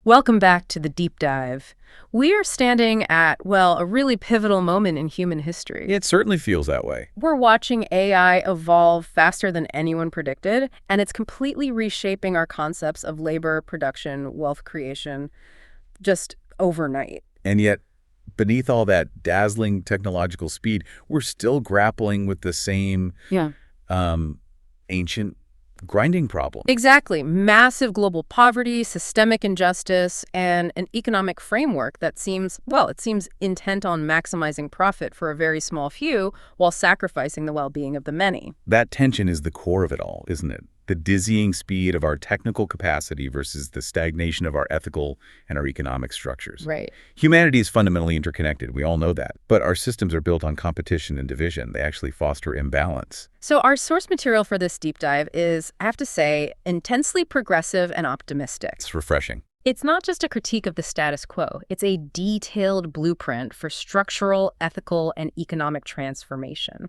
Welcome back to the deep dive. We are standing at, well, a really pivotal moment in human history. It certainly feels that way. We're watching AI evolve faster than anyone predicted, and it's completely reshaping our concepts of labor, production, wealth creation, just overnight. And yet, beneath all that dazzling technological speed, we're still grappling with the same ancient grinding problem. Exactly. Massive global poverty, systemic injustice, and an economic framework that seems intent on maximizing profit for a very small few while sacrificing the well-being of the many. That tension is the core of it all, isn't it? The dizzying speed of our technical capacity versus the stagnation of our ethical and our economic structures. Right. Humanity is fundamentally interconnected. We all know that. But our systems are built on competition and division. They actually foster imbalance. So our source material for this deep dive is, I have to say, intensely progressive and optimistic. It's refreshing. It's not just a critique of the status quo. It's a detailed blueprint for structural, ethical, and economic transformation.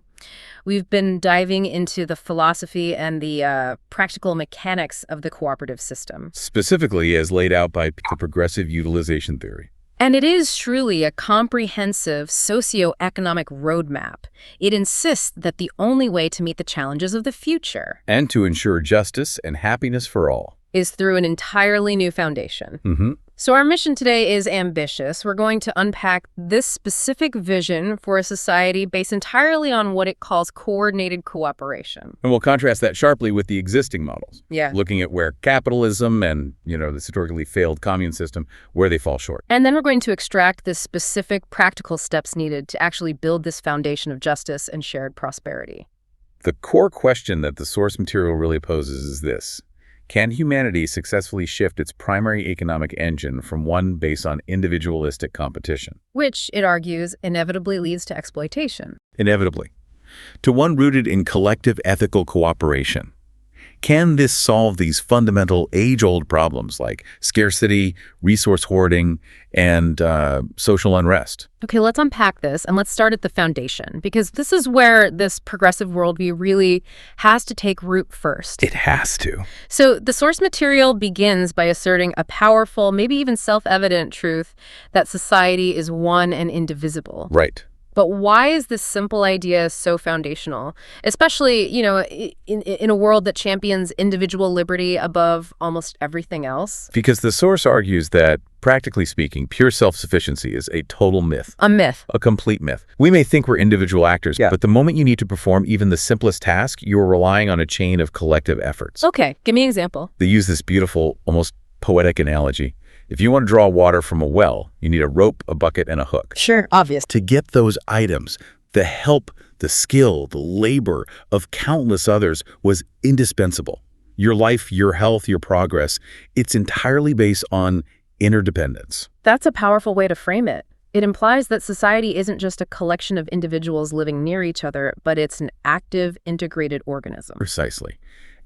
We've been diving into the philosophy and the practical mechanics of the cooperative system. Specifically as laid out by the progressive utilization theory. And it is truly a comprehensive socio-economic roadmap. It insists that the only way to meet the challenges of the future and to ensure justice and happiness for all is through an entirely new foundation. Mm-hmm. So our mission today is ambitious. We're going to unpack this specific vision for a society based entirely on what it calls coordinated cooperation. And we'll contrast that sharply with the existing models. Yeah. Looking at where capitalism and, this historically failed commune system, where they fall short. And then we're going to extract the specific practical steps needed to actually build this foundation of justice and shared prosperity. The core question that the source material really poses is this. Can humanity successfully shift its primary economic engine from one based on individualistic competition, which, it argues, inevitably leads to exploitation, inevitably, to one rooted in collective ethical cooperation? Can this solve these fundamental age-old problems like scarcity, resource hoarding, and social unrest? Okay, let's unpack this, and let's start at the foundation, because this is where this progressive worldview really has to take root first. It has to. So the source material begins by asserting a powerful, maybe even self-evident truth that society is one and indivisible. Right. But why is this simple idea so foundational, especially, in a world that champions individual liberty above almost everything else? Because the source argues that, practically speaking, pure self-sufficiency is a total myth. A myth. A complete myth. We may think we're individual actors, but the moment you need to perform even the simplest task, you're relying on a chain of collective efforts. Okay, give me an example. They use this beautiful, almost poetic analogy. If you want to draw water from a well, you need a rope, a bucket, and a hook. Sure, obvious. To get those items, the help, the skill, the labor of countless others was indispensable. Your life, your health, your progress, it's entirely based on interdependence. That's a powerful way to frame it. It implies that society isn't just a collection of individuals living near each other, but it's an active, integrated organism. Precisely.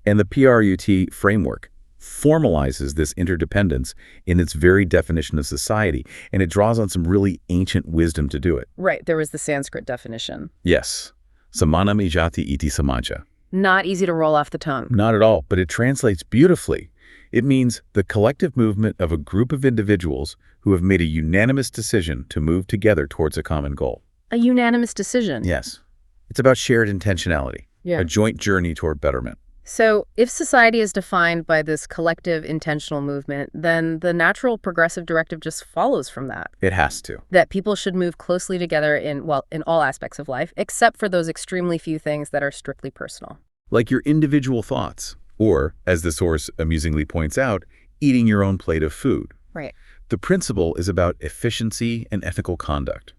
And the PROUT framework formalizes this interdependence in its very definition of society, and it draws on some really ancient wisdom to do it. Right, there was the Sanskrit definition. Yes. Samanam ijati iti samaja. Not easy to roll off the tongue. Not at all, but it translates beautifully. It means the collective movement of a group of individuals who have made a unanimous decision to move together towards a common goal. A unanimous decision? Yes. It's about shared intentionality, a joint journey toward betterment. So if society is defined by this collective intentional movement, then the natural progressive directive just follows from that. It has to. That people should move closely together in all aspects of life, except for those extremely few things that are strictly personal. Like your individual thoughts, or, as the source amusingly points out, eating your own plate of food. Right. The principle is about efficiency and ethical conduct.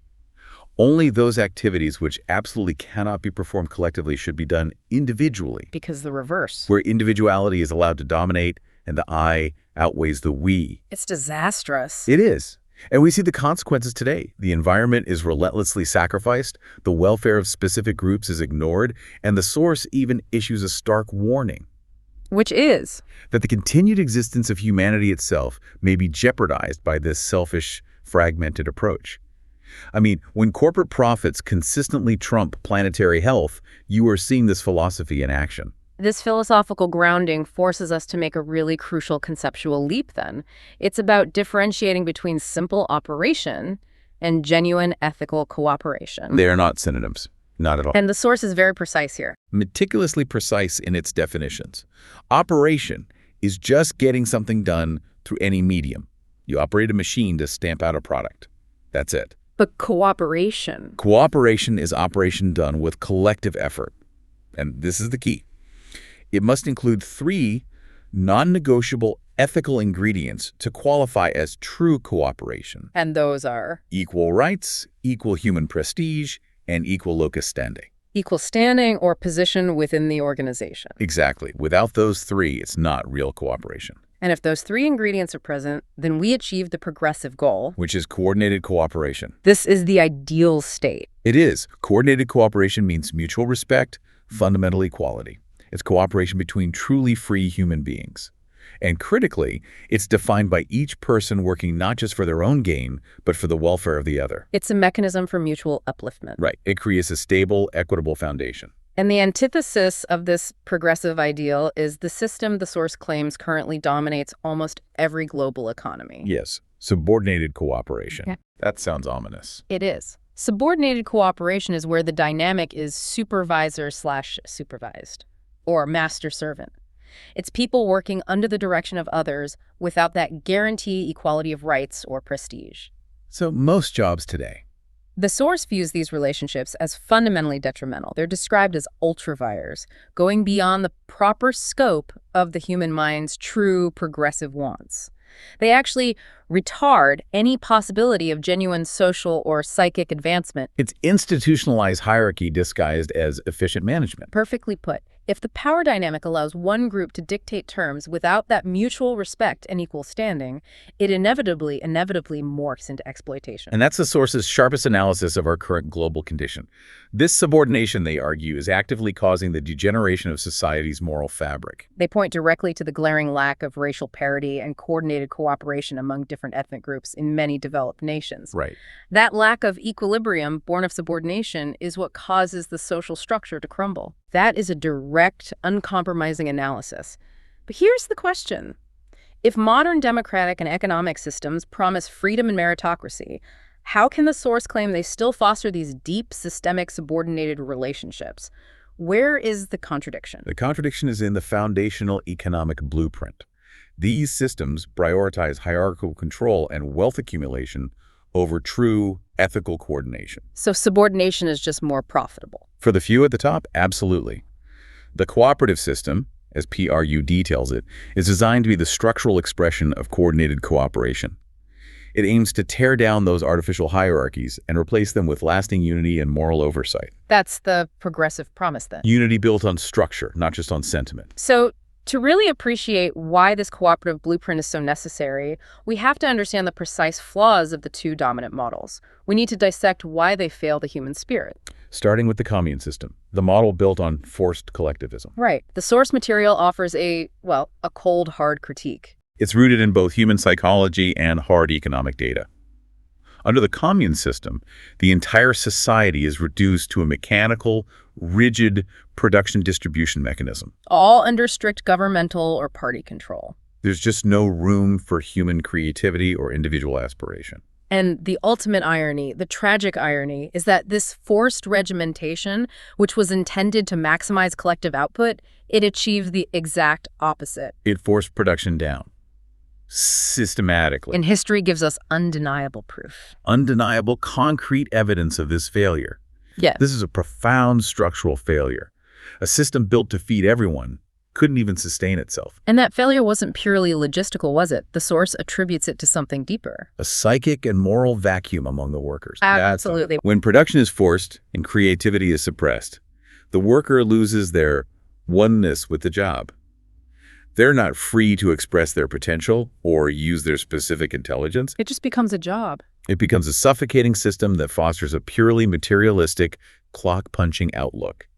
Only those activities which absolutely cannot be performed collectively should be done individually. Because the reverse. Where individuality is allowed to dominate and the I outweighs the we. It's disastrous. It is. And we see the consequences today. The environment is relentlessly sacrificed, the welfare of specific groups is ignored, and the source even issues a stark warning. Which is? That the continued existence of humanity itself may be jeopardized by this selfish, fragmented approach. I mean, when corporate profits consistently trump planetary health, you are seeing this philosophy in action. This philosophical grounding forces us to make a really crucial conceptual leap then. It's about differentiating between simple operation and genuine ethical cooperation. They are not synonyms. Not at all. And the source is very precise here. Meticulously precise in its definitions. Operation is just getting something done through any medium. You operate a machine to stamp out a product. That's it. But cooperation. Cooperation is operation done with collective effort. And this is the key. It must include 3 non-negotiable ethical ingredients to qualify as true cooperation. And those are? Equal rights, equal human prestige, and equal locus standi. Equal standing or position within the organization. Exactly. Without those 3, it's not real cooperation. And if those 3 ingredients are present, then we achieve the progressive goal, which is coordinated cooperation. This is the ideal state. It is. Coordinated cooperation means mutual respect, fundamental equality. It's cooperation between truly free human beings. And critically, it's defined by each person working not just for their own gain, but for the welfare of the other. It's a mechanism for mutual upliftment. Right. It creates a stable, equitable foundation. And the antithesis of this progressive ideal is the system the source claims currently dominates almost every global economy. Yes. Subordinated cooperation. Yeah. That sounds ominous. It is. Subordinated cooperation is where the dynamic is supervisor/supervised, or master-servant. It's people working under the direction of others without that guarantee equality of rights or prestige. So most jobs today. The source views these relationships as fundamentally detrimental. They're described as ultravires, going beyond the proper scope of the human mind's true progressive wants. They actually retard any possibility of genuine social or psychic advancement. It's institutionalized hierarchy disguised as efficient management. Perfectly put. If the power dynamic allows one group to dictate terms without that mutual respect and equal standing, it inevitably morphs into exploitation. And that's the source's sharpest analysis of our current global condition. This subordination, they argue, is actively causing the degeneration of society's moral fabric. They point directly to the glaring lack of racial parity and coordinated cooperation among different ethnic groups in many developed nations. Right. That lack of equilibrium, born of subordination, is what causes the social structure to crumble. That is a direct, uncompromising analysis. But here's the question. If modern democratic and economic systems promise freedom and meritocracy, how can the source claim they still foster these deep, systemic, subordinated relationships? Where is the contradiction? The contradiction is in the foundational economic blueprint. These systems prioritize hierarchical control and wealth accumulation over true ethical coordination. So subordination is just more profitable. For the few at the top, absolutely. The cooperative system, as PRU details it, is designed to be the structural expression of coordinated cooperation. It aims to tear down those artificial hierarchies and replace them with lasting unity and moral oversight. That's the progressive promise then. Unity built on structure, not just on sentiment. So to really appreciate why this cooperative blueprint is so necessary, we have to understand the precise flaws of the 2 dominant models. We need to dissect why they fail the human spirit. Starting with the commune system, the model built on forced collectivism. Right. The source material offers a cold, hard critique. It's rooted in both human psychology and hard economic data. Under the commune system, the entire society is reduced to a mechanical, rigid production distribution mechanism. All under strict governmental or party control. There's just no room for human creativity or individual aspiration. And the ultimate irony, the tragic irony, is that this forced regimentation, which was intended to maximize collective output, it achieved the exact opposite. It forced production down. Systematically. And history gives us undeniable proof. Undeniable, concrete evidence of this failure. Yes. This is a profound structural failure. A system built to feed everyone couldn't even sustain itself. And that failure wasn't purely logistical, was it? The source attributes it to something deeper. A psychic and moral vacuum among the workers. Absolutely. When production is forced and creativity is suppressed, the worker loses their oneness with the job. They're not free to express their potential or use their specific intelligence. It just becomes a job. It becomes a suffocating system that fosters a purely materialistic, clock-punching outlook.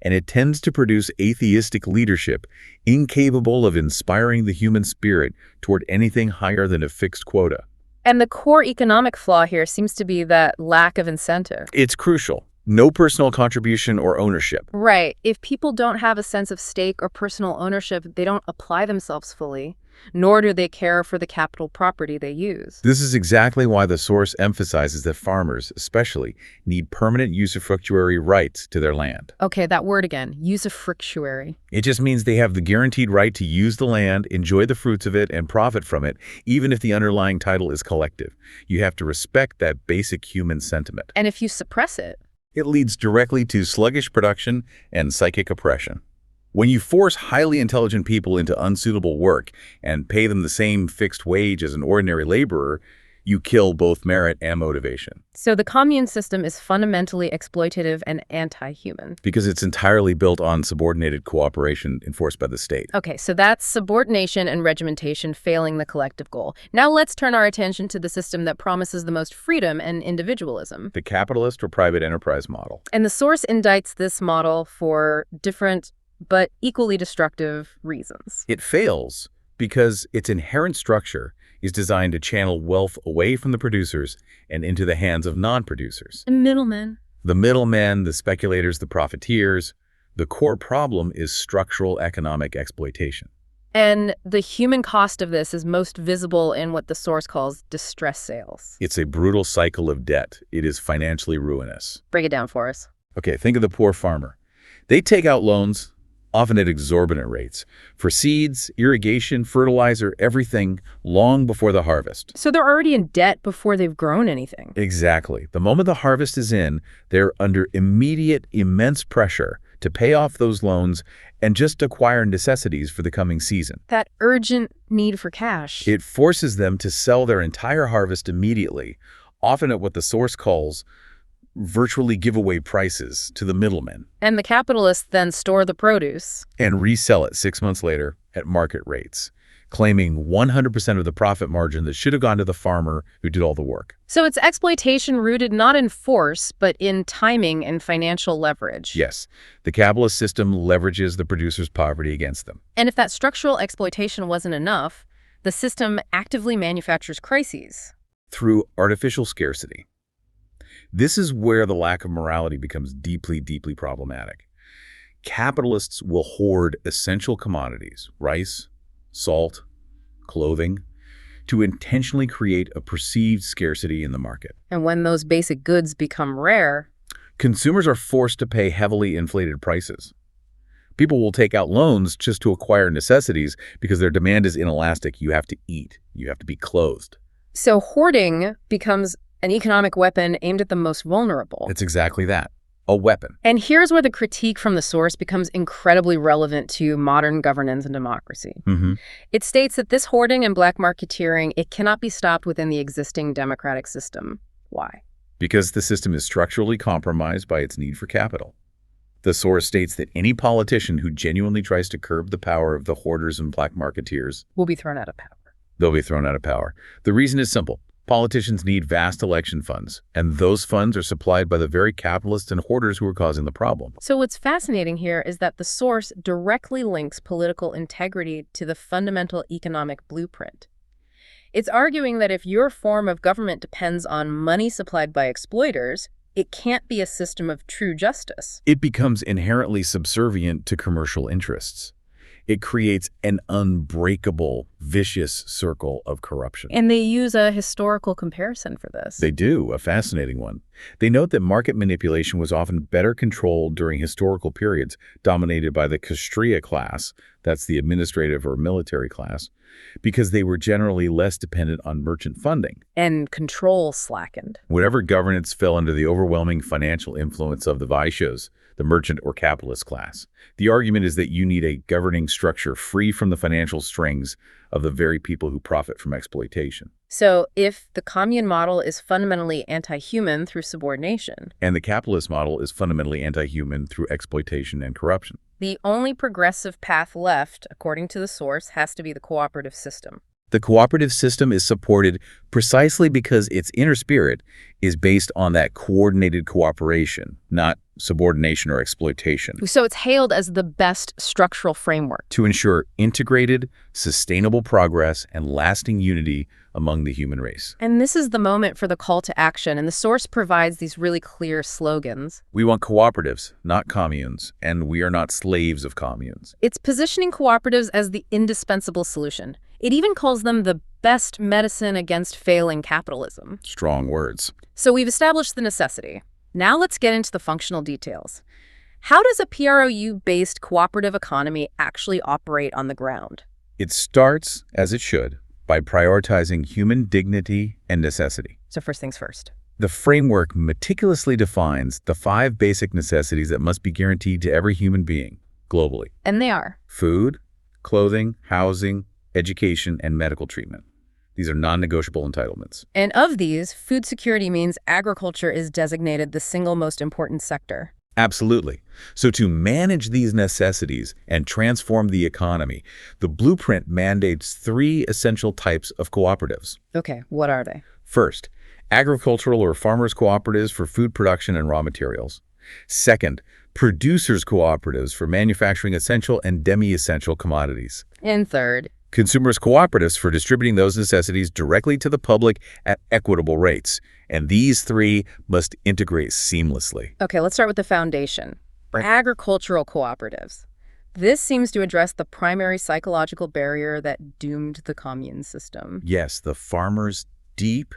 And it tends to produce atheistic leadership, incapable of inspiring the human spirit toward anything higher than a fixed quota. And the core economic flaw here seems to be that lack of incentive. It's crucial. No personal contribution or ownership. Right. If people don't have a sense of stake or personal ownership, they don't apply themselves fully, nor do they care for the capital property they use. This is exactly why the source emphasizes that farmers, especially, need permanent usufructuary rights to their land. Okay, that word again, usufructuary. It just means they have the guaranteed right to use the land, enjoy the fruits of it, and profit from it, even if the underlying title is collective. You have to respect that basic human sentiment. And if you suppress it, it leads directly to sluggish production and psychic oppression. When you force highly intelligent people into unsuitable work and pay them the same fixed wage as an ordinary laborer, you kill both merit and motivation. So the commune system is fundamentally exploitative and anti-human. Because it's entirely built on subordinated cooperation enforced by the state. Okay, so that's subordination and regimentation failing the collective goal. Now let's turn our attention to the system that promises the most freedom and individualism. The capitalist or private enterprise model. And the source indicts this model for different but equally destructive reasons. It fails because its inherent structure is designed to channel wealth away from the producers and into the hands of non-producers. The middlemen. The middlemen, the speculators, the profiteers. The core problem is structural economic exploitation. And the human cost of this is most visible in what the source calls distress sales. It's a brutal cycle of debt. It is financially ruinous. Break it down for us. Okay, think of the poor farmer. They take out loans, often at exorbitant rates, for seeds, irrigation, fertilizer, everything, long before the harvest. So they're already in debt before they've grown anything. Exactly. The moment the harvest is in, they're under immediate, immense pressure to pay off those loans and just acquire necessities for the coming season. That urgent need for cash. It forces them to sell their entire harvest immediately, often at what the source calls virtually giveaway prices to the middlemen. And the capitalists then store the produce and resell it 6 months later at market rates, claiming 100% of the profit margin that should have gone to the farmer who did all the work. So it's exploitation rooted not in force, but in timing and financial leverage. Yes, the capitalist system leverages the producer's poverty against them. And if that structural exploitation wasn't enough, the system actively manufactures crises. Through artificial scarcity. This is where the lack of morality becomes deeply, deeply problematic. Capitalists will hoard essential commodities, rice, salt, clothing, to intentionally create a perceived scarcity in the market. And when those basic goods become rare, consumers are forced to pay heavily inflated prices. People will take out loans just to acquire necessities because their demand is inelastic. You have to eat. You have to be clothed. So hoarding becomes an economic weapon aimed at the most vulnerable. It's exactly that, a weapon. And here's where the critique from the source becomes incredibly relevant to modern governance and democracy. It states that this hoarding and black marketeering, it cannot be stopped within the existing democratic system. Why? Because the system is structurally compromised by its need for capital. The source states that any politician who genuinely tries to curb the power of the hoarders and black marketeers will be thrown out of power. They'll be thrown out of power. The reason is simple. Politicians need vast election funds, and those funds are supplied by the very capitalists and hoarders who are causing the problem. So what's fascinating here is that the source directly links political integrity to the fundamental economic blueprint. It's arguing that if your form of government depends on money supplied by exploiters, it can't be a system of true justice. It becomes inherently subservient to commercial interests. It creates an unbreakable, vicious circle of corruption. And they use a historical comparison for this. They do, a fascinating one. They note that market manipulation was often better controlled during historical periods dominated by the Kastria class, that's the administrative or military class, because they were generally less dependent on merchant funding. And control slackened. Whatever governance fell under the overwhelming financial influence of the vaishyas, the merchant or capitalist class. The argument is that you need a governing structure free from the financial strings of the very people who profit from exploitation. So if the commune model is fundamentally anti-human through subordination, and the capitalist model is fundamentally anti-human through exploitation and corruption, the only progressive path left, according to the source, has to be the cooperative system. The cooperative system is supported precisely because its inner spirit is based on that coordinated cooperation, not subordination, or exploitation, So it's hailed as the best structural framework. to ensure integrated, sustainable progress and lasting unity among the human race. And this is the moment for the call to action, and the source provides these really clear slogans. We want cooperatives, not communes, and we are not slaves of communes. It's positioning cooperatives as the indispensable solution. It even calls them the best medicine against failing capitalism. Strong words. So we've established the necessity. Now let's get into the functional details. How does a PROU-based cooperative economy actually operate on the ground? It starts, as it should, by prioritizing human dignity and necessity. So first things first. The framework meticulously defines the 5 basic necessities that must be guaranteed to every human being globally. And they are? Food, clothing, housing, education, and medical treatment. These are non-negotiable entitlements. And of these, food security means agriculture is designated the single most important sector. Absolutely. So to manage these necessities and transform the economy, the blueprint mandates 3 essential types of cooperatives. Okay, what are they? First, agricultural or farmers' cooperatives for food production and raw materials. Second, producers' cooperatives for manufacturing essential and demi-essential commodities. And third, Consumers' cooperatives for distributing those necessities directly to the public at equitable rates. And these 3 must integrate seamlessly. okay, let's start with the foundation. Right. Agricultural cooperatives. This seems to address the primary psychological barrier that doomed the commune system. Yes, the farmer's deep,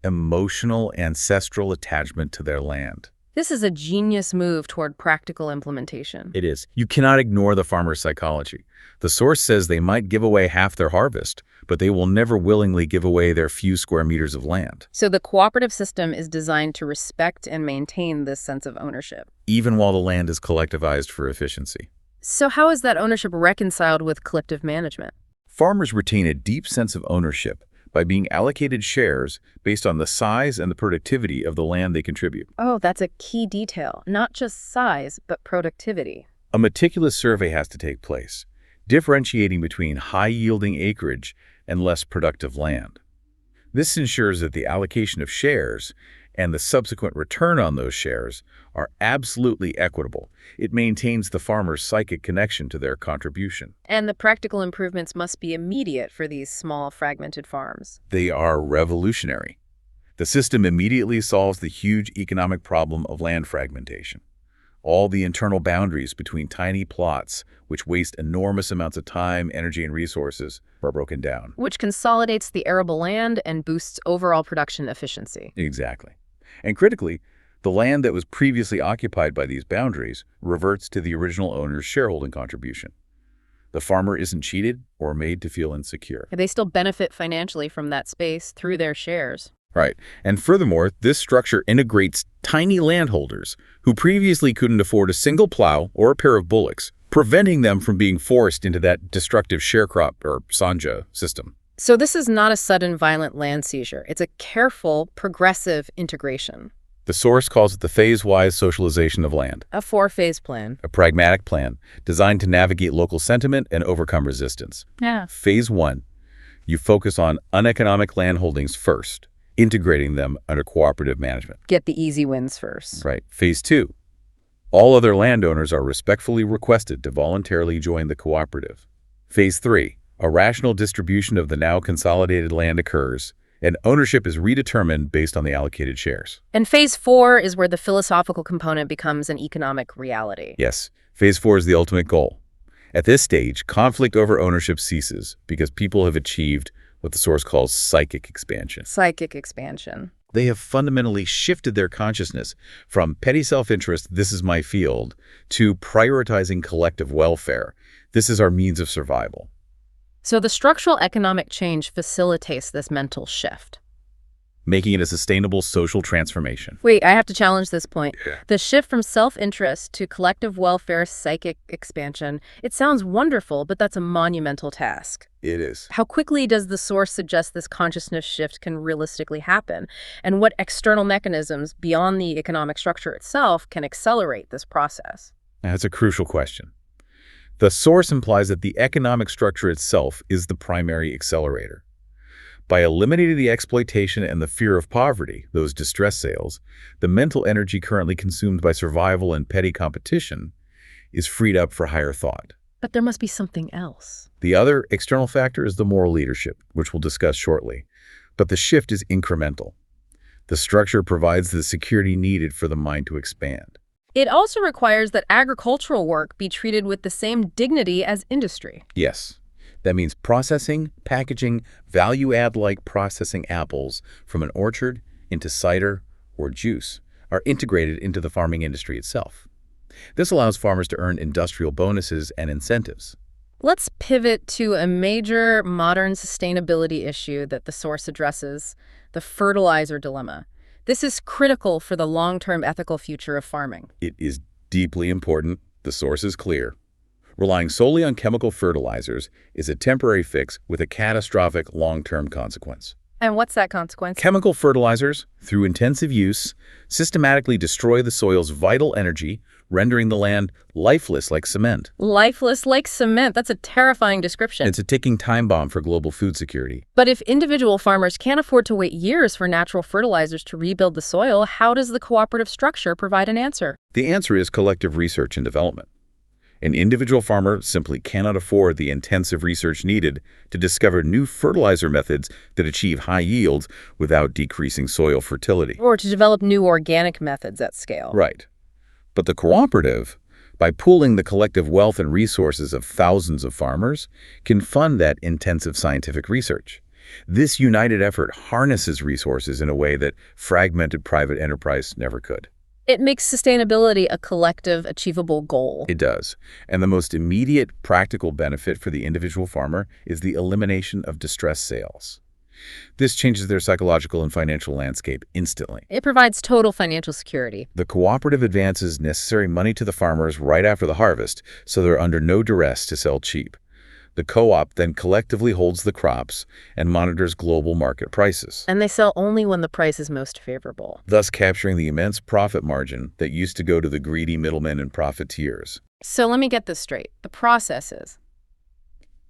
emotional, ancestral attachment to their land. This is a genius move toward practical implementation. It is. You cannot ignore the farmer's psychology. The source says they might give away half their harvest, but they will never willingly give away their few square meters of land, So the cooperative system is designed to respect and maintain this sense of ownership. even while the land is collectivized for efficiency. So how is that ownership reconciled with collective management? Farmers retain a deep sense of ownership by being allocated shares based on the size and the productivity of the land they contribute. Oh, that's a key detail. Not just size, but productivity. A meticulous survey has to take place, differentiating between high-yielding acreage and less productive land. This ensures that the allocation of shares and the subsequent return on those shares are absolutely equitable. It maintains the farmer's psychic connection to their contribution. And the practical improvements must be immediate for these small, fragmented farms. They are revolutionary. The system immediately solves the huge economic problem of land fragmentation. All the internal boundaries between tiny plots, which waste enormous amounts of time, energy, and resources, are broken down. Which consolidates the arable land and boosts overall production efficiency. Exactly. And critically, the land that was previously occupied by these boundaries reverts to the original owner's shareholding contribution. The farmer isn't cheated or made to feel insecure. They still benefit financially from that space through their shares. Right. And furthermore, this structure integrates tiny landholders who previously couldn't afford a single plow or a pair of bullocks, preventing them from being forced into that destructive sharecrop or sanja system. So this is not a sudden violent land seizure. It's a careful, progressive integration. The source calls it the phase-wise socialization of land, A 4-phase plan. a pragmatic plan designed to navigate local sentiment and overcome resistance. Yeah. Phase 1, you focus on uneconomic land holdings first, integrating them under cooperative management. Get the easy wins first. Right. Phase 2, all other landowners are respectfully requested to voluntarily join the cooperative. Phase 3, a rational distribution of the now consolidated land occurs, and ownership is redetermined based on the allocated shares. And phase 4 is where the philosophical component becomes an economic reality. Yes, phase 4 is the ultimate goal. At this stage, conflict over ownership ceases because people have achieved what the source calls psychic expansion. Psychic expansion. They have fundamentally shifted their consciousness from petty self-interest, this is my field, to prioritizing collective welfare. This is our means of survival. So the structural economic change facilitates this mental shift. Making it a sustainable social transformation. Wait, I have to challenge this point. Yeah. The shift from self-interest to collective welfare, psychic expansion, it sounds wonderful, but that's a monumental task. It is. How quickly does the source suggest this consciousness shift can realistically happen? And what external mechanisms beyond the economic structure itself can accelerate this process? That's a crucial question. The source implies that the economic structure itself is the primary accelerator. By eliminating the exploitation and the fear of poverty, those distress sales, the mental energy currently consumed by survival and petty competition is freed up for higher thought. But there must be something else. The other external factor is the moral leadership, which we'll discuss shortly. But the shift is incremental. The structure provides the security needed for the mind to expand. It also requires that agricultural work be treated with the same dignity as industry. Yes. That means processing, packaging, value-add like processing apples from an orchard into cider or juice are integrated into the farming industry itself. This allows farmers to earn industrial bonuses and incentives. Let's pivot to a major modern sustainability issue that the source addresses, the fertilizer dilemma. This is critical for the long-term ethical future of farming. It is deeply important. The source is clear. Relying solely on chemical fertilizers is a temporary fix with a catastrophic long-term consequence. And what's that consequence? Chemical fertilizers, through intensive use, systematically destroy the soil's vital energy, rendering the land lifeless like cement. Lifeless like cement. That's a terrifying description. It's a ticking time bomb for global food security. But if individual farmers can't afford to wait years for natural fertilizers to rebuild the soil, how does the cooperative structure provide an answer? The answer is collective research and development. An individual farmer simply cannot afford the intensive research needed to discover new fertilizer methods that achieve high yields without decreasing soil fertility. Or to develop new organic methods at scale. Right. But the cooperative, by pooling the collective wealth and resources of thousands of farmers, can fund that intensive scientific research. This united effort harnesses resources in a way that fragmented private enterprise never could. It makes sustainability a collective, achievable goal. It does. And the most immediate practical benefit for the individual farmer is the elimination of distress sales. This changes their psychological and financial landscape instantly. It provides total financial security. The cooperative advances necessary money to the farmers right after the harvest, so they're under no duress to sell cheap. The co-op then collectively holds the crops and monitors global market prices. And they sell only when the price is most favorable. Thus capturing the immense profit margin that used to go to the greedy middlemen and profiteers. So let me get this straight. The process is: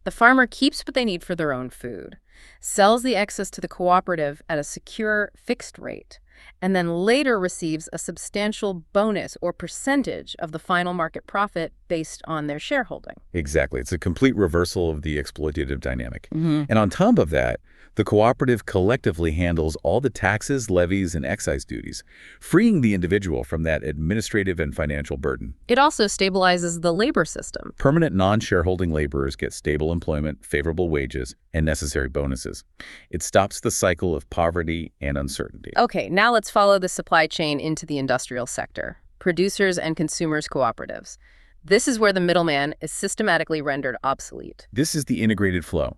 the farmer keeps what they need for their own food, sells the excess to the cooperative at a secure fixed rate, and then later receives a substantial bonus or percentage of the final market profit based on their shareholding. Exactly. It's a complete reversal of the exploitative dynamic. Mm-hmm. And on top of that, the cooperative collectively handles all the taxes, levies, and excise duties, freeing the individual from that administrative and financial burden. It also stabilizes the labor system. Permanent non-shareholding laborers get stable employment, favorable wages, and necessary bonuses. It stops the cycle of poverty and uncertainty. Okay, now let's follow the supply chain into the industrial sector. Producers and consumers cooperatives. This is where the middleman is systematically rendered obsolete. This is the integrated flow.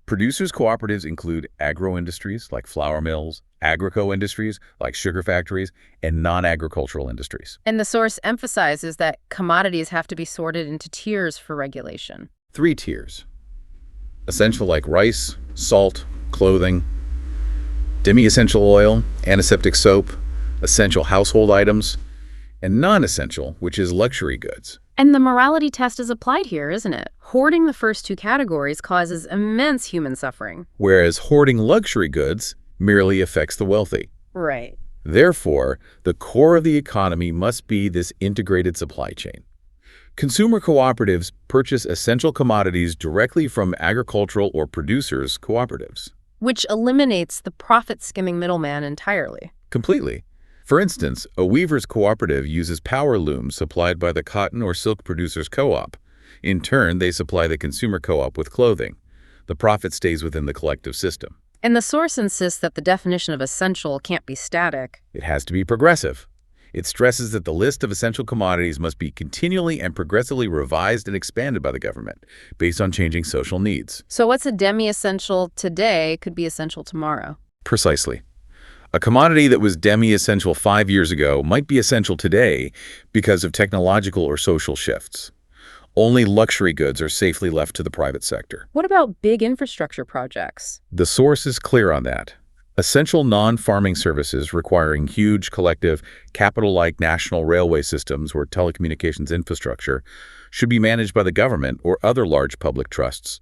Producers' cooperatives include agro-industries like flour mills, agrico-industries like sugar factories, and non-agricultural industries. And the source emphasizes that commodities have to be sorted into tiers for regulation. 3 tiers. Essential like rice, salt, clothing, demi-essential oil, antiseptic soap, essential household items, and non-essential, which is luxury goods. And the morality test is applied here, isn't it? Hoarding the first 2 categories causes immense human suffering. Whereas hoarding luxury goods merely affects the wealthy. Right. Therefore, the core of the economy must be this integrated supply chain. Consumer cooperatives purchase essential commodities directly from agricultural or producers' cooperatives. Which eliminates the profit-skimming middleman entirely. Completely. For instance, a weaver's cooperative uses power looms supplied by the cotton or silk producers' co-op. In turn, they supply the consumer co-op with clothing. The profit stays within the collective system. And the source insists that the definition of essential can't be static. It has to be progressive. It stresses that the list of essential commodities must be continually and progressively revised and expanded by the government based on changing social needs. So what's a demi-essential today could be essential tomorrow. Precisely. A commodity that was demi-essential 5 years ago might be essential today because of technological or social shifts. Only luxury goods are safely left to the private sector. What about big infrastructure projects? The source is clear on that. Essential non-farming services requiring huge collective, capital-like national railway systems or telecommunications infrastructure should be managed by the government or other large public trusts,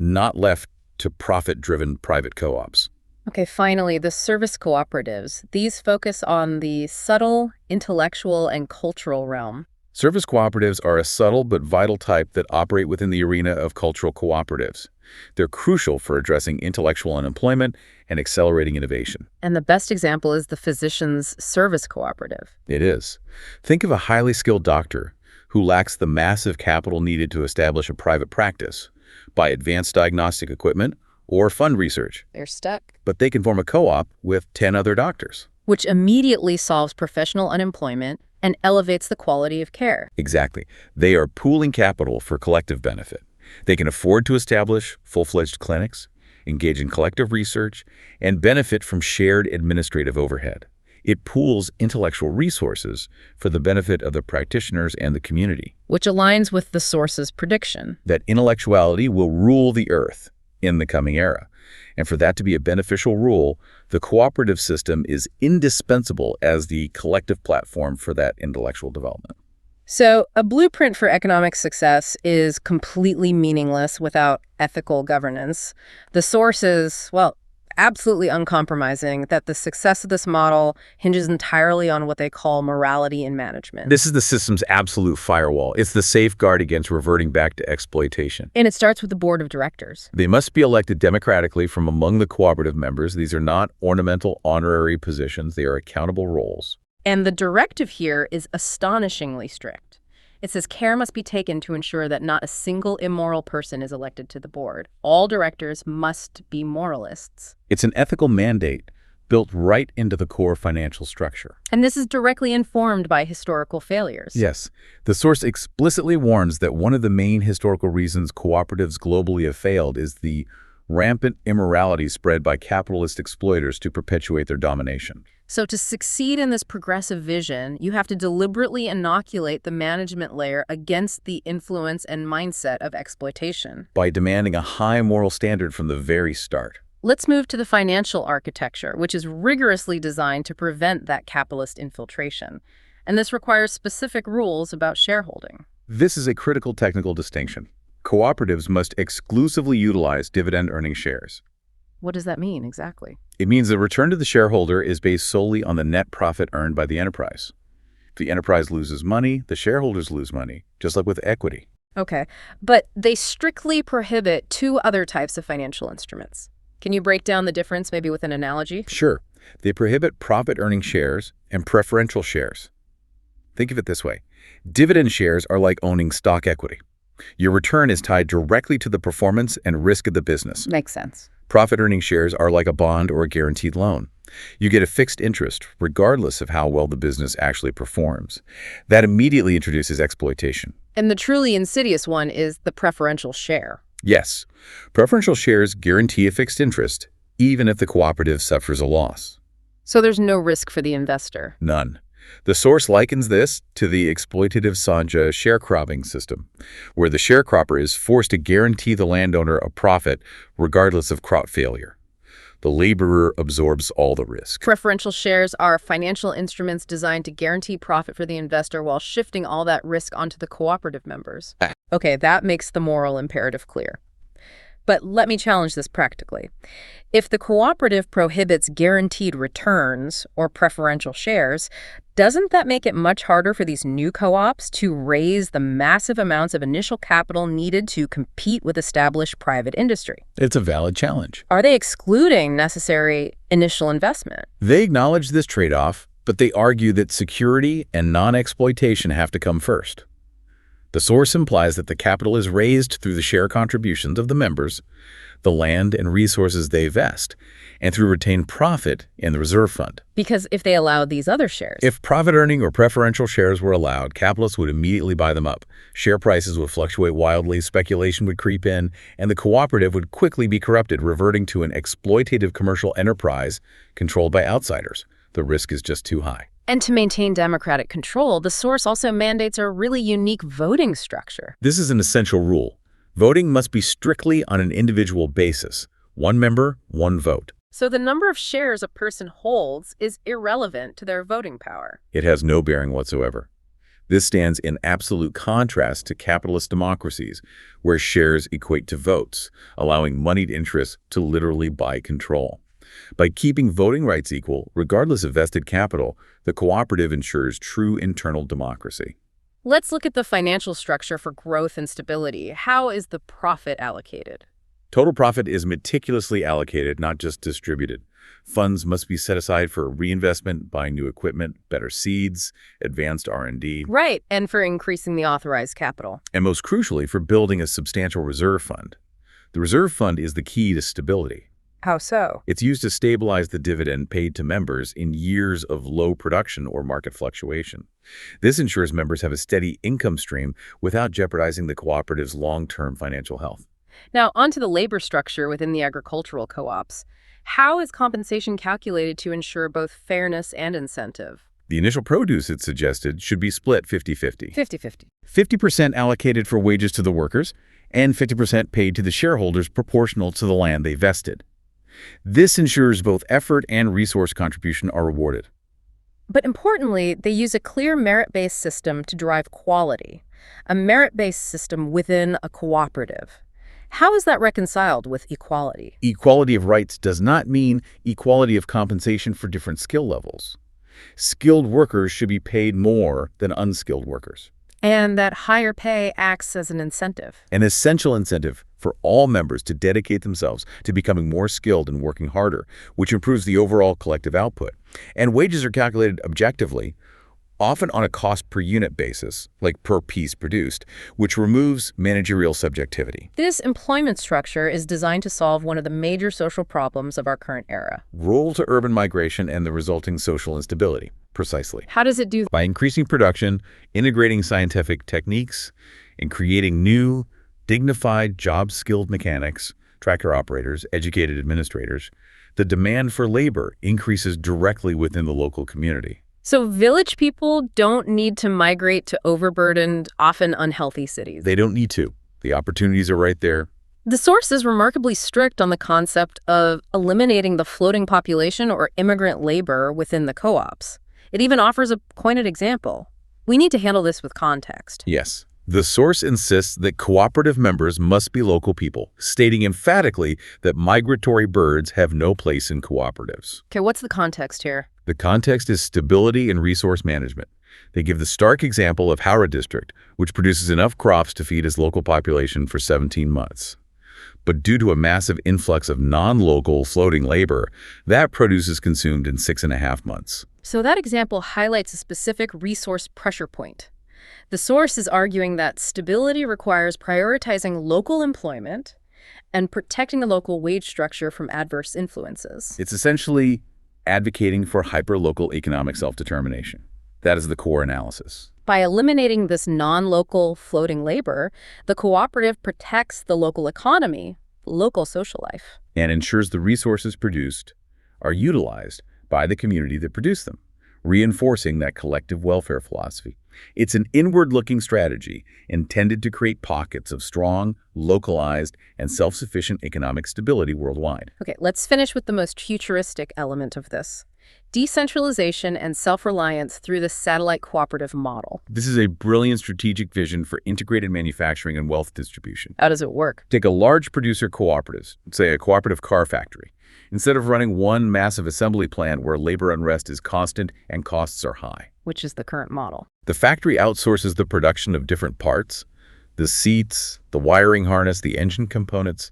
not left to profit-driven private co-ops. Okay, finally, the service cooperatives. These focus on the subtle, intellectual, and cultural realm. Service cooperatives are a subtle but vital type that operate within the arena of cultural cooperatives. They're crucial for addressing intellectual unemployment and accelerating innovation. And the best example is the physician's service cooperative. It is. Think of a highly skilled doctor who lacks the massive capital needed to establish a private practice, buy advanced diagnostic equipment, or fund research. They're stuck. But they can form a co-op with 10 other doctors. Which immediately solves professional unemployment and elevates the quality of care. Exactly. They are pooling capital for collective benefit. They can afford to establish full-fledged clinics, engage in collective research, and benefit from shared administrative overhead. It pools intellectual resources for the benefit of the practitioners and the community. Which aligns with the source's prediction. That intellectuality will rule the earth in the coming era. And for that to be a beneficial rule, the cooperative system is indispensable as the collective platform for that intellectual development. So a blueprint for economic success is completely meaningless without ethical governance. The source is, well, absolutely uncompromising that the success of this model hinges entirely on what they call morality in management. This is the system's absolute firewall. It's the safeguard against reverting back to exploitation. And it starts with the board of directors. They must be elected democratically from among the cooperative members. These are not ornamental honorary positions. They are accountable roles. And the directive here is astonishingly strict. It says care must be taken to ensure that not a single immoral person is elected to the board. All directors must be moralists. It's an ethical mandate built right into the core financial structure. And this is directly informed by historical failures. Yes. The source explicitly warns that one of the main historical reasons cooperatives globally have failed is the rampant immorality spread by capitalist exploiters to perpetuate their domination. So to succeed in this progressive vision, you have to deliberately inoculate the management layer against the influence and mindset of exploitation. By demanding a high moral standard from the very start. Let's move to the financial architecture, which is rigorously designed to prevent that capitalist infiltration. And this requires specific rules about shareholding. This is a critical technical distinction. Cooperatives must exclusively utilize dividend-earning shares. What does that mean exactly? It means the return to the shareholder is based solely on the net profit earned by the enterprise. If the enterprise loses money, the shareholders lose money, just like with equity. Okay, but they strictly prohibit two other types of financial instruments. Can you break down the difference, maybe with an analogy? Sure. They prohibit profit-earning shares and preferential shares. Think of it this way. Dividend shares are like owning stock equity. Your return is tied directly to the performance and risk of the business. Makes sense. Profit-earning shares are like a bond or a guaranteed loan. You get a fixed interest, regardless of how well the business actually performs. That immediately introduces exploitation. And the truly insidious one is the preferential share. Yes, preferential shares guarantee a fixed interest, even if the cooperative suffers a loss. So there's no risk for the investor. None. The source likens this to the exploitative Sanja sharecropping system, where the sharecropper is forced to guarantee the landowner a profit regardless of crop failure. The laborer absorbs all the risk. Preferential shares are financial instruments designed to guarantee profit for the investor while shifting all that risk onto the cooperative members. Okay, that makes the moral imperative clear. But let me challenge this practically. If the cooperative prohibits guaranteed returns or preferential shares, doesn't that make it much harder for these new co-ops to raise the massive amounts of initial capital needed to compete with established private industry? It's a valid challenge. Are they excluding necessary initial investment? They acknowledge this trade-off, but they argue that security and non-exploitation have to come first. The source implies that the capital is raised through the share contributions of the members, the land and resources they vest, and through retained profit in the reserve fund. Because if they allowed these other shares... If profit-earning or preferential shares were allowed, capitalists would immediately buy them up. Share prices would fluctuate wildly, speculation would creep in, and the cooperative would quickly be corrupted, reverting to an exploitative commercial enterprise controlled by outsiders. The risk is just too high. And to maintain democratic control, the source also mandates a really unique voting structure. This is an essential rule. Voting must be strictly on an individual basis. One member, one vote. So the number of shares a person holds is irrelevant to their voting power. It has no bearing whatsoever. This stands in absolute contrast to capitalist democracies, where shares equate to votes, allowing moneyed interests to literally buy control. By keeping voting rights equal, regardless of vested capital, the cooperative ensures true internal democracy. Let's look at the financial structure for growth and stability. How is the profit allocated? Total profit is meticulously allocated, not just distributed. Funds must be set aside for reinvestment, buying new equipment, better seeds, advanced R&D, Right, and for increasing the authorized capital. and most crucially, for building a substantial reserve fund. The reserve fund is the key to stability. How so? It's used to stabilize the dividend paid to members in years of low production or market fluctuation. This ensures members have a steady income stream without jeopardizing the cooperative's long-term financial health. Now, onto the labor structure within the agricultural co-ops. How is compensation calculated to ensure both fairness and incentive? The initial produce, it suggested, should be split 50-50. 50-50. 50% allocated for wages to the workers and 50% paid to the shareholders proportional to the land they vested. This ensures both effort and resource contribution are rewarded. But importantly, they use a clear merit-based system to drive quality, a merit-based system within a cooperative. How is that reconciled with equality? Equality of rights does not mean equality of compensation for different skill levels. Skilled workers should be paid more than unskilled workers. And that higher pay acts as an incentive. An essential incentive for all members to dedicate themselves to becoming more skilled and working harder, which improves the overall collective output. And wages are calculated objectively, often on a cost per unit basis, like per piece produced, which removes managerial subjectivity. This employment structure is designed to solve one of the major social problems of our current era. Rural to urban migration and the resulting social instability. Precisely. How does it do that? By increasing production, integrating scientific techniques, and creating new, dignified, job-skilled mechanics, tractor operators, educated administrators, the demand for labor increases directly within the local community. So village people don't need to migrate to overburdened, often unhealthy cities. They don't need to. The opportunities are right there. The source is remarkably strict on the concept of eliminating the floating population or immigrant labor within the co-ops. It even offers a pointed example. We need to handle this with context. Yes. The source insists that cooperative members must be local people, stating emphatically that migratory birds have no place in cooperatives. Okay, what's the context here? The context is stability and resource management. They give the stark example of Howrah District, which produces enough crops to feed its local population for 17 months. But due to a massive influx of non-local floating labor, that produce is consumed in 6.5 months. So that example highlights a specific resource pressure point. The source is arguing that stability requires prioritizing local employment and protecting the local wage structure from adverse influences. It's essentially advocating for hyper-local economic self-determination. That is the core analysis. By eliminating this non-local floating labor, the cooperative protects the local economy, local social life. And ensures the resources produced are utilized by the community that produced them, reinforcing that collective welfare philosophy. It's an inward-looking strategy intended to create pockets of strong, localized, and self-sufficient economic stability worldwide. Okay, let's finish with the most futuristic element of this: decentralization and self-reliance through the satellite cooperative model. This is a brilliant strategic vision for integrated manufacturing and wealth distribution. How does it work? Take a large producer cooperative, say a cooperative car factory. Instead of running one massive assembly plant where labor unrest is constant and costs are high, Which is the current model. the factory outsources the production of different parts, the seats, the wiring harness, the engine components,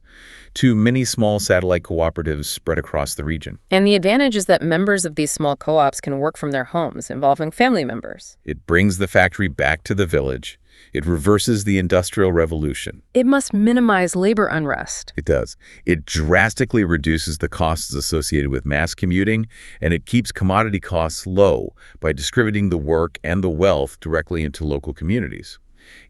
to many small satellite cooperatives spread across the region. And the advantage is that members of these small co-ops can work from their homes, involving family members. It brings the factory back to the village. It reverses the Industrial Revolution. It must minimize labor unrest. It does. It drastically reduces the costs associated with mass commuting, and it keeps commodity costs low by distributing the work and the wealth directly into local communities.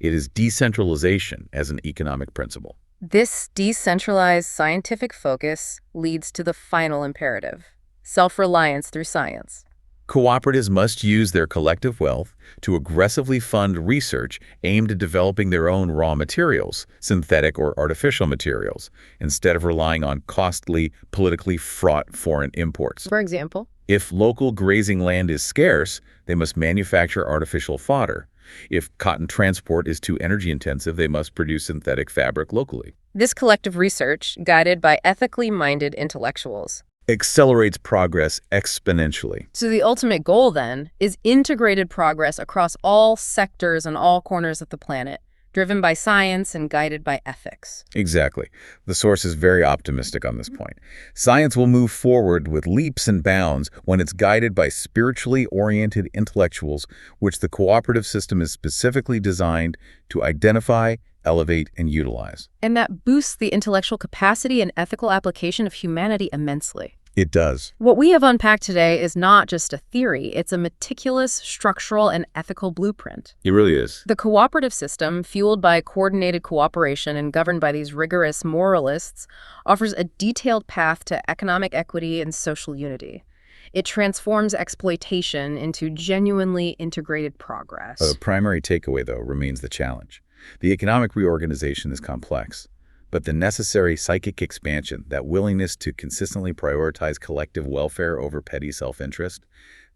It is decentralization as an economic principle. This decentralized scientific focus leads to the final imperative: self-reliance through science. Cooperatives must use their collective wealth to aggressively fund research aimed at developing their own raw materials, synthetic or artificial materials, instead of relying on costly, politically fraught foreign imports. For example, If local grazing land is scarce, they must manufacture artificial fodder, If cotton transport is too energy intensive, they must produce synthetic fabric locally. This collective research, guided by ethically minded intellectuals. Accelerates progress exponentially. So the ultimate goal, then, is integrated progress across all sectors and all corners of the planet, driven by science and guided by ethics. Exactly. The source is very optimistic on this point. Science will move forward with leaps and bounds when it's guided by spiritually oriented intellectuals, which the cooperative system is specifically designed to identify, elevate, and utilize. And that boosts the intellectual capacity and ethical application of humanity immensely. It does. What we have unpacked today is not just a theory, it's a meticulous, structural, and ethical blueprint. It really is. The cooperative system, fueled by coordinated cooperation and governed by these rigorous moralists, offers a detailed path to economic equity and social unity. It transforms exploitation into genuinely integrated progress. The primary takeaway, though, remains the challenge. The economic reorganization is complex, but the necessary psychic expansion, that willingness to consistently prioritize collective welfare over petty self-interest,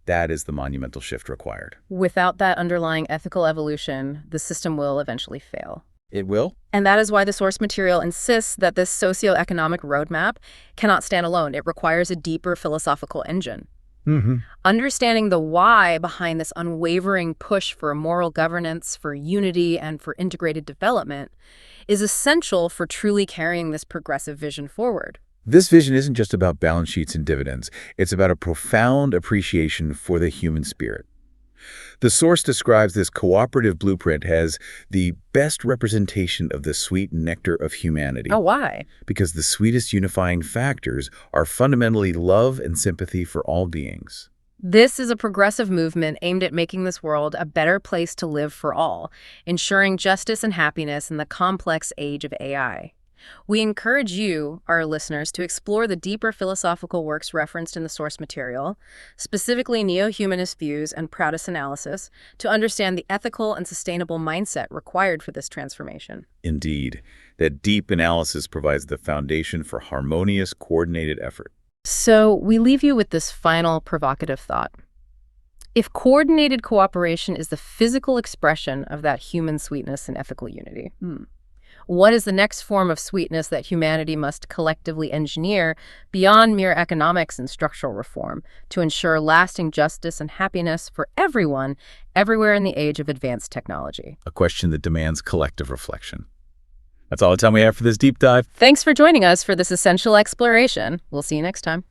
that is the monumental shift required. Without that underlying ethical evolution, the system will eventually fail. It will? And that is why the source material insists that this socio-economic roadmap cannot stand alone. It requires a deeper philosophical engine. Understanding the why behind this unwavering push for moral governance, for unity, and for integrated development is essential for truly carrying this progressive vision forward. This vision isn't just about balance sheets and dividends. It's about a profound appreciation for the human spirit. The source describes this cooperative blueprint as the best representation of the sweet nectar of humanity. Oh, why? Because the sweetest unifying factors are fundamentally love and sympathy for all beings. This is a progressive movement aimed at making this world a better place to live for all, ensuring justice and happiness in the complex age of AI. We encourage you, our listeners, to explore the deeper philosophical works referenced in the source material, specifically neo-humanist views and Proudist analysis, to understand the ethical and sustainable mindset required for this transformation. Indeed, that deep analysis provides the foundation for harmonious, coordinated effort. So we leave you with this final provocative thought. If coordinated cooperation is the physical expression of that human sweetness and ethical unity, what is the next form of sweetness that humanity must collectively engineer beyond mere economics and structural reform to ensure lasting justice and happiness for everyone, everywhere in the age of advanced technology? A question that demands collective reflection. That's all the time we have for this deep dive. Thanks for joining us for this essential exploration. We'll see you next time.